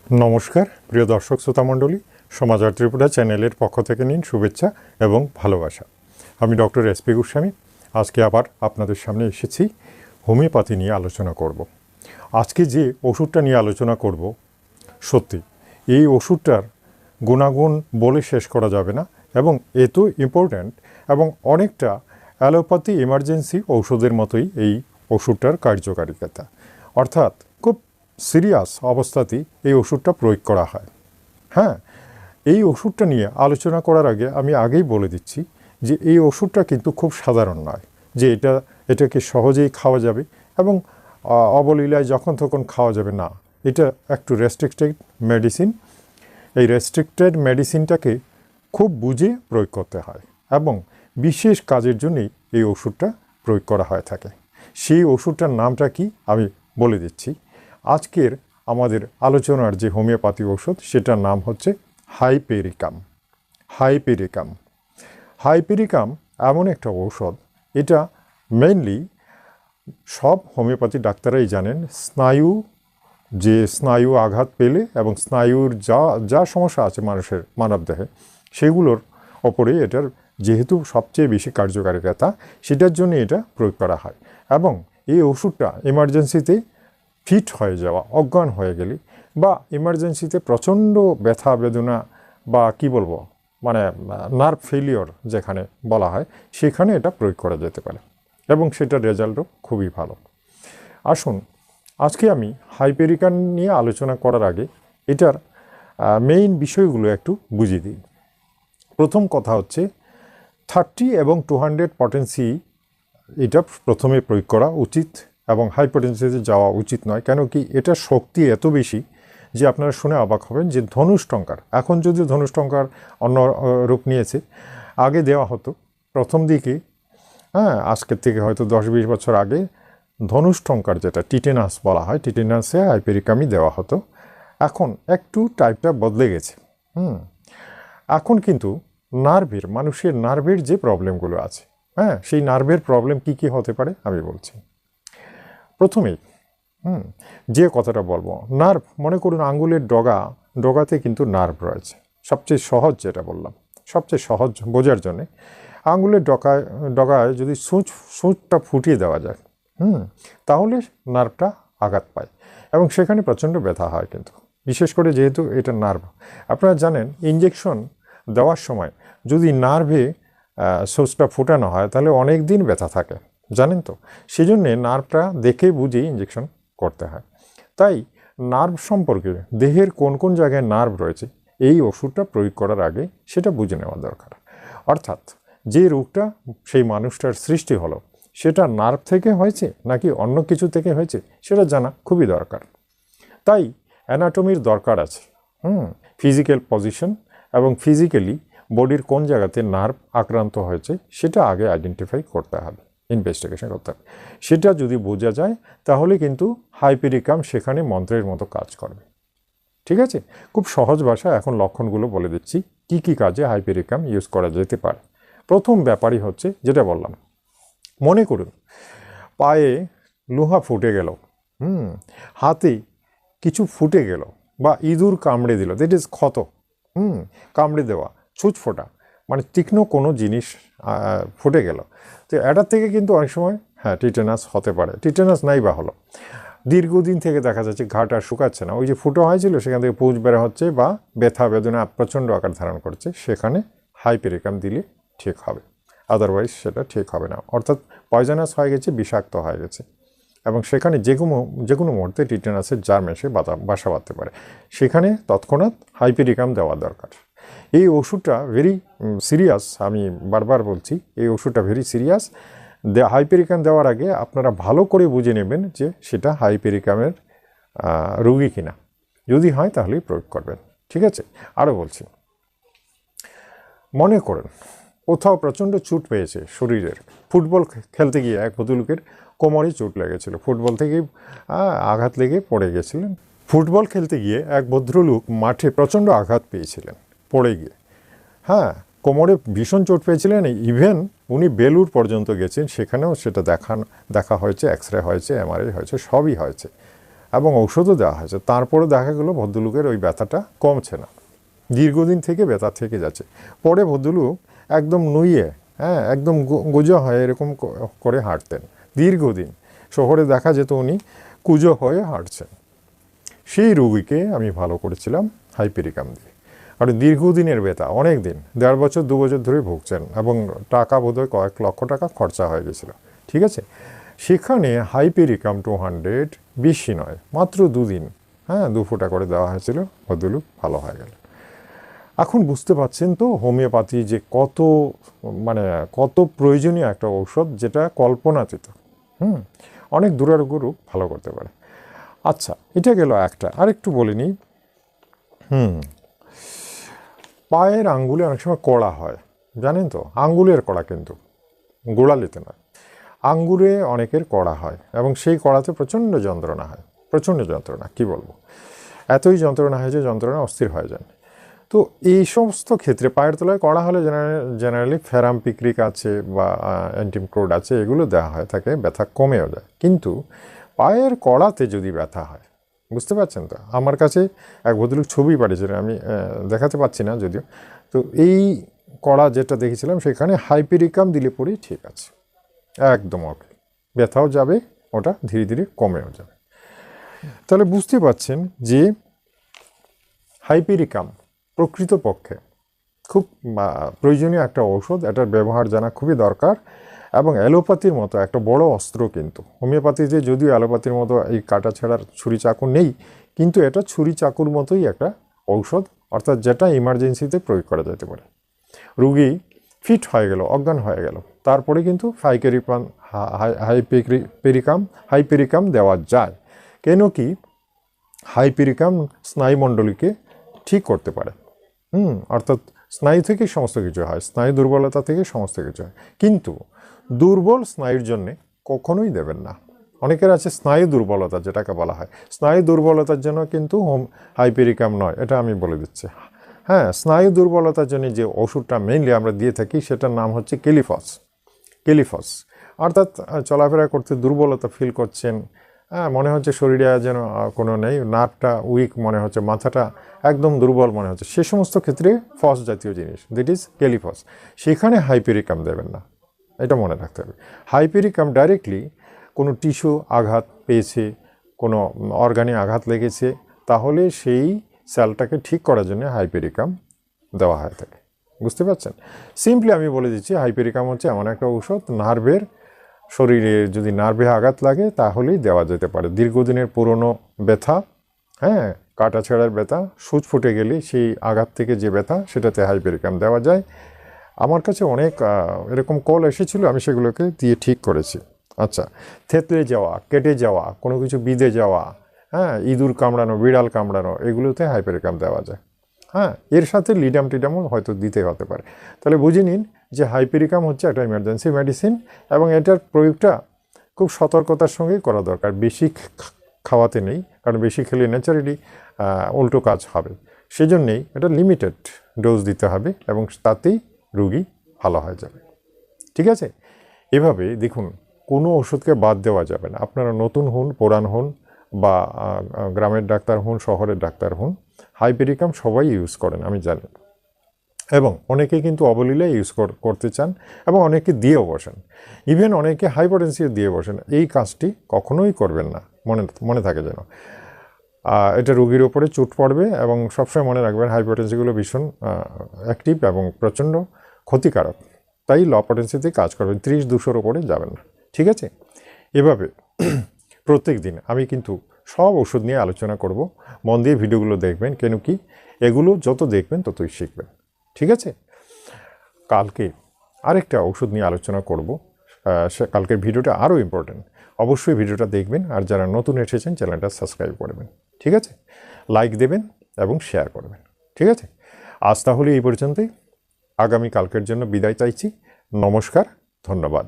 নমস্কার প্রিয় দর্শক শ্রোতামণ্ডলী, সমাচার ত্রিপুরা চ্যানেলের পক্ষ থেকে নিন শুভেচ্ছা এবং ভালোবাসা। আমি ডক্টর SP গোস্বামী আজকে আবার আপনাদের সামনে এসেছি হোমিওপ্যাথি নিয়ে আলোচনা করব। আজকে যে ওষুধটা নিয়ে আলোচনা করব, সত্যি এই ওষুধটার গুণাগুণ বলে শেষ করা যাবে না এবং এত ইম্পর্ট্যান্ট এবং অনেকটা অ্যালোপ্যাথি এমার্জেন্সি ঔষধের মতোই এই ওষুধটার কার্যকারিতা, অর্থাৎ খুব সিরিয়াস অবস্থাতেই এই ওষুধটা প্রয়োগ করা হয়। হ্যাঁ, এই ওষুধটা নিয়ে আলোচনা করার আগে আমি আগেই বলে দিচ্ছি যে এই ওষুধটা কিন্তু খুব সাধারণ নয় যে এটাকে সহজেই খাওয়া যাবে এবং অবলীলায় যখন তখন খাওয়া যাবে না। এটা একটু রেস্ট্রিক্টেড মেডিসিন। এই রেস্ট্রিক্টেড মেডিসিনটাকে খুব বুঝে প্রয়োগ করতে হয় এবং বিশেষ কাজের জন্যই এই ওষুধটা প্রয়োগ করা হয়ে থাকে। সেই ওষুধটার নামটা কি আমি বলে দিচ্ছি। আজকের আমাদের আলোচনার যে হোমিওপ্যাথি ওষুধ সেটার নাম হচ্ছে হাইপেরিকাম। হাইপেরিকাম এমন একটা ঔষধ, এটা মেইনলি সব হোমিওপ্যাথি ডাক্তারাই জানেন স্নায়ু আঘাত পেলে এবং স্নায়ুর যা সমস্যা আছে মানবদেহে সেগুলোর ওপরে এটার যেহেতু সবচেয়ে বেশি কার্যকারিতা, সেটার জন্য এটা প্রয়োগ করা হয়। এবং এই ওষুধটা এমার্জেন্সিতে ফিট হয়ে যাওয়া, অজ্ঞান হয়ে গেলে বা ইমার্জেন্সিতে প্রচণ্ড ব্যথা বেদনা বা কি বলবো মানে নার্ভ ফেলিওর যেখানে বলা হয় সেখানে এটা প্রয়োগ করা যেতে পারে এবং সেটার রেজাল্টও খুবই ভালো। আসুন আজকে আমি হাইপেরিকাম নিয়ে আলোচনা করার আগে এটার মেইন বিষয়গুলো একটু বুঝিয়ে দিই। প্রথম কথা হচ্ছে 30 এবং 200 পটেন্সি এটা প্রথমে প্রয়োগ করা উচিত এবং হাই পটেন্সিতে যাওয়া উচিত নয়। কেন কি, এটা শক্তি এত বেশি যে আপনারা শুনে অবাক হবেন যে ধনুষ্টঙ্কার, এখন যদিও ধনুষ্টঙ্কার অন্য রূপ নিয়েছে, আগে দেওয়া হতো প্রথম দিকে, আজকের থেকে হয়তো 10-20 বছর আগে ধনুষ্টঙ্কার যেটা টিটেনাস বলা হয়, টিটেনাসে হাইপেরিকামই দেওয়া হতো। এখন একটু টাইপটা বদলে গেছে। এখন কিন্তু মানুষের নার্ভের যে প্রবলেমগুলো আছে, সেই নার্ভের প্রবলেম কি হতে পারে আমি বলছি। প্রথমেই যে কথাটা বলবো, নার্ভ, মনে করুন আঙ্গুলের ডগাতে কিন্তু নার্ভ রয়েছে। সবচেয়ে সহজ যেটা বললাম, সবচেয়ে সহজ বোঝার জন্যে, আঙ্গুলের ডগায় যদি সূঁচটা ফুটিয়ে দেওয়া যায় তাহলে নার্ভটা আঘাত পায় এবং সেখানে প্রচণ্ড ব্যথা হয়। কিন্তু বিশেষ করে যেহেতু এটা নার্ভ, আপনারা জানেন ইঞ্জেকশন দেওয়ার সময় যদি নার্ভে সূঁচটা ফুটানো হয় তাহলে অনেক দিন ব্যথা থাকে, জানেন তো। সেই জন্যে নার্ভটা দেখে বুঝেই ইঞ্জেকশন করতে হয়। তাই নার্ভ সম্পর্কে, দেহের কোন কোন জায়গায় নার্ভ রয়েছে, এই ওষুধটা প্রয়োগ করার আগে সেটা বুঝে নেওয়া দরকার। অর্থাৎ যে রোগটা সেই মানুষটার সৃষ্টি হলো সেটা নার্ভ থেকে হয়েছে নাকি অন্য কিছু থেকে হয়েছে সেটা জানা খুবই দরকার। তাই অ্যানাটমির দরকার আছে, ফিজিক্যাল পজিশন এবং ফিজিক্যালি বডির কোন জায়গাতে নার্ভ আক্রান্ত হয়েছে সেটা আগে আইডেন্টিফাই করতে হবে, ইনভেস্টিগেশন করতে হবে। সেটা যদি বোঝা যায় তাহলে কিন্তু হাইপেরিকাম সেখানে মন্ত্রের মতো কাজ করবে। ঠিক আছে, খুব সহজ ভাষায় এখন লক্ষণগুলো বলে দিচ্ছি কি কাজে হাইপেরিকাম ইউজ করা যেতে পারে। প্রথম ব্যাপারই হচ্ছে যেটা বললাম, মনে করুন পায়ে লোহা ফুটে গেল, হাতে কিছু ফুটে গেল বা ইঁদুর কামড়ে দিল, দ্যাট ইজ ক্ষত, কামড়ে দেওয়া, ছুঁচ ফোটা, মানে তীক্ষ্ণ কোনো জিনিস ফুটে গেল। তো এটার থেকে কিন্তু অনেক সময় টিটেনাস হতে পারে। টিটেনাস নাই বা হলো, দীর্ঘদিন থেকে দেখা যাচ্ছে ঘাট আর শুকাচ্ছে না, ওই যে ফুটো হয়েছিল সেখান থেকে পুঁজ বের হচ্ছে বা ব্যথা বেদনা প্রচণ্ড আকার ধারণ করছে, সেখানে হাইপেরিকাম দিলে ঠিক হবে, আদারওয়াইজ সেটা ঠিক হবে না। অর্থাৎ পয়জনাস হয়ে গেছে, বিষাক্ত হয়ে গেছে এবং সেখানে যে কোনো মুহূর্তে টিটেনাসের জার্ম এসে বাসা বাঁধতে পারে, সেখানে তৎক্ষণাৎ হাইপেরিকাম দেওয়া দরকার। এই ওষুধটা ভেরি সিরিয়াস, আমি বারবার বলছি এই ওষুধটা ভেরি সিরিয়াস। হাইপেরিকাম দেওয়ার আগে আপনারা ভালো করে বুঝে নেবেন যে সেটা হাইপেরিকামের রোগী কিনা, যদি হয় তাহলেই প্রয়োগ করবেন। ঠিক আছে, আরও বলছি, মনে করেন কোথাও প্রচণ্ড চোট পেয়েছে শরীরের, ফুটবল খেলতে গিয়ে এক ভদ্রলোকের কোমরে চোট লেগেছিল, ফুটবল থেকে আঘাত লেগে পড়ে গেছিলেন। ফুটবল খেলতে গিয়ে এক ভদ্রলোক মাঠে প্রচণ্ড আঘাত পেয়েছিলেন পড়ে গিয়ে, কোমরে ভীষণ চোট পেয়েছিলেন। ইভেন উনি বেলুড় পর্যন্ত গেছেন, সেখানেও সেটা দেখা হয়েছে, এক্স রে হয়েছে, MRI হয়েছে, সবই হয়েছে। এবং ঔষধও দেওয়া হয়েছে, তারপরে দেখা গেলো ভদ্রলোকের ওই ব্যথাটা কমছে না, দীর্ঘদিন থেকে ব্যথা থেকে যাচ্ছে। পরে ভদ্রলোক একদম নুইয়ে, হ্যাঁ, একদম গোজা হয়ে এরকম করে হাঁটতেন দীর্ঘদিন। শহরে দেখা যেত উনি কুজো হয়ে হাঁটছেন। সেই রোগীকে আমি ভালো করেছিলাম হাইপেরিকাম দিয়ে। আর দীর্ঘদিনের ব্যথা, অনেক দিন, 1.5 বছর 2 বছর ধরে ভুগছেন এবং টাকা বোধহয় কয়েক লক্ষ টাকা খরচা হয়ে গেছিলো। ঠিক আছে, সেখানে হাইপেরিকাম 200 বেশি নয়, মাত্র 2 দিন, হ্যাঁ, 2 ফোঁটা করে দেওয়া হয়েছিল, ভদ্রলোক ভালো হয়ে গেল। এখন বুঝতে পারছেন তো হোমিওপ্যাথি যে কত প্রয়োজনীয় একটা ঔষধ, যেটা কল্পনাতীত। অনেক দুরারোগ্য রোগ ভালো করতে পারে। আচ্ছা, এটা গেল একটা। আরেকটু বলে নিই, পায়ের আঙ্গুলে অনেক সময় কড়া হয়, জানেন তো? আঙ্গুলের কড়া, কিন্তু গোড়ালিতে নয়, আঙ্গুলে অনেকের কড়া হয় এবং সেই কড়াতে প্রচণ্ড যন্ত্রণা হয়, প্রচণ্ড যন্ত্রণা, কি বলবো, এতই যন্ত্রণা হয় যে যন্ত্রণা অস্থির হয়ে যান। তো এই সমস্ত ক্ষেত্রে পায়ের তলায় কড়া হলে জেনারেলি ফেরাম পিক্রিক আছে বা অ্যান্টিমক্রোড আছে, এগুলো দেওয়া হয়, তাকে ব্যথা কমেও যায়। কিন্তু পায়ের কড়াতে যদি ব্যথা হয়, বুঝতে পারছেন তো? আমার কাছে এক ভদ্রলোক ছবি পাঠিয়েছিলেন, আমি দেখাতে পাচ্ছি না যদিও। তো এই কড়া যেটা দেখেছিলাম, সেখানে হাইপেরিকাম দিলে পরেই ঠিক আছে, একদম ওকে, ব্যথাও যাবে, ওটা ধীরে ধীরে কমেও যাবে। তাহলে বুঝতে পারছেন যে হাইপেরিকাম প্রকৃতপক্ষে খুব প্রয়োজনীয় একটা ঔষধ, এটার ব্যবহার জানা খুবই দরকার। এবং অ্যালোপ্যাথির মতো একটা বড় অস্ত্র কিন্তু হোমিওপ্যাথিতে, যদিও অ্যালোপ্যাথির মতো এই কাটা ছাড়ার ছুরি চাকু নেই, কিন্তু এটা ছুরি চাকুর মতোই একটা ঔষধ, অর্থাৎ যেটা ইমার্জেন্সিতে প্রয়োগ করা যেতে পারে। রুগী ফিট হয়ে গেল, অজ্ঞান হয়ে গেল, তারপরে কিন্তু হাইপেরিকাম দেওয়া যায়। কেন কি হাইপেরিকাম স্নায়ুমণ্ডলীকে ঠিক করতে পারে। অর্থাৎ স্নায়ু থেকে সমস্ত কিছু হয়, স্নায়ু দুর্বলতা থেকে সমস্ত কিছু হয়। কিন্তু দুর্বল স্নায়ুর জন্যে কখনোই দেবেন না। অনেকের আছে স্নায়ু দুর্বলতা, যেটাকে বলা হয়, স্নায়ু দুর্বলতার জন্য কিন্তু হাইপেরিকাম নয়, এটা আমি বলে দিচ্ছি। হ্যাঁ, স্নায়ু দুর্বলতার জন্য যে ওষুধটা মেইনলি আমরা দিয়ে থাকি, সেটার নাম হচ্ছে কেলিফস। অর্থাৎ চলাফেরা করতে দুর্বলতা ফিল করছেন, হ্যাঁ, মনে হচ্ছে শরীরে যেন কোনো নেই, নার্ভটা উইক মনে হচ্ছে, মাথাটা একদম দুর্বল মনে হচ্ছে, সে সমস্ত ক্ষেত্রে ফস জাতীয় জিনিস, দ্যাট ইজ কেলিফস, সেখানে হাইপেরিকাম দেবেন না, এটা মনে রাখতে হবে। হাইপেরিকাম ডাইরেক্টলি কোনো টিস্যু আঘাত পেয়েছে, কোনো অর্গানে আঘাত লেগেছে, তাহলে সেই সেলটাকে ঠিক করার জন্য হাইপেরিকাম দেওয়া হয়ে থাকে। বুঝতে পারছেন? সিম্পলি আমি বলে দিচ্ছি, হাইপেরিকাম হচ্ছে এমন একটা ঔষধ, নার্ভের, শরীরে যদি নার্ভে আঘাত লাগে তাহলেই দেওয়া যেতে পারে। দীর্ঘদিনের পুরনো ব্যথা, হ্যাঁ, কাটা ছেঁড়ার ব্যথা, সূচ ফুটে গেলে সেই আঘাত থেকে যে ব্যথা, সেটাতে হাইপেরিকাম দেওয়া যায়। আমার কাছে অনেক এরকম কল এসেছিলো, আমি সেগুলোকে দিয়ে ঠিক করেছি। আচ্ছা, থেতলে যাওয়া, কেটে যাওয়া, কোনো কিছু বিঁধে যাওয়া, হ্যাঁ, ইঁদুর কামড়ানো, বিড়াল কামড়ানো, এগুলোতে হাইপেরিকাম দেওয়া যায়। হ্যাঁ, এর সাথে লিডাম টিডামও হয়তো দিতে হতে পারে। তাহলে বুঝে নিন যে হাইপেরিকাম হচ্ছে একটা ইমার্জেন্সি মেডিসিন, এবং এটার প্রয়োগটা খুব সতর্কতার সঙ্গেই করা দরকার। বেশি খাওয়াতে নেই, কারণ বেশি খেলে ন্যাচারালি উল্টো কাজ হবে। সেজন্যেই এটা লিমিটেড ডোজ দিতে হবে, এবং তাতেই রুগী ভালো হয়ে যাবে। ঠিক আছে? এভাবে দেখুন, কোনো ওষুধকে বাদ দেওয়া যাবে না। আপনারা নতুন হন, পুরান হন, বা গ্রামের ডাক্তার হন, শহরের ডাক্তার হন, হাইপেরিকাম সবাই ইউজ করেন, আমি জানি। এবং অনেকে কিন্তু অবলীলা ইউজ করতে চান, এবং অনেকে দিয়েও বসেন, ইভেন অনেকে হাইপারটেনসিভ দিয়ে বসেন। এই কাজটি কখনোই করবেন না, মনে থাকে যেন। এটা রোগীর ওপরে চোট পড়বে, এবং সবসময় মনে রাখবেন হাইপারটেনসিভগুলো ভীষণ অ্যাক্টিভ এবং প্রচণ্ড ক্ষতিকারক। তাই লো পটেন্সিতে কাজ করবেন, 30-200-র ওপরে যাবেন না। ঠিক আছে? এভাবে প্রত্যেক দিন আমি কিন্তু সব ওষুধ নিয়ে আলোচনা করব। মন দিয়ে ভিডিওগুলো দেখবেন, কেন কি এগুলো যত দেখবেন ততই শিখবেন। ঠিক আছে? কালকে আরেকটা ওষুধ নিয়ে আলোচনা করব। কালকের ভিডিওটা আরও ইম্পর্টেন্ট, অবশ্যই ভিডিওটা দেখবেন। আর যারা নতুন এসেছেন, চ্যানেলটা সাবস্ক্রাইব করবেন। ঠিক আছে? লাইক দেবেন এবং শেয়ার করবেন। ঠিক আছে? আজ তাহলে এই পর্যন্তই। আগামী কালকের জন্য বিদায় চাইছি। নমস্কার, ধন্যবাদ।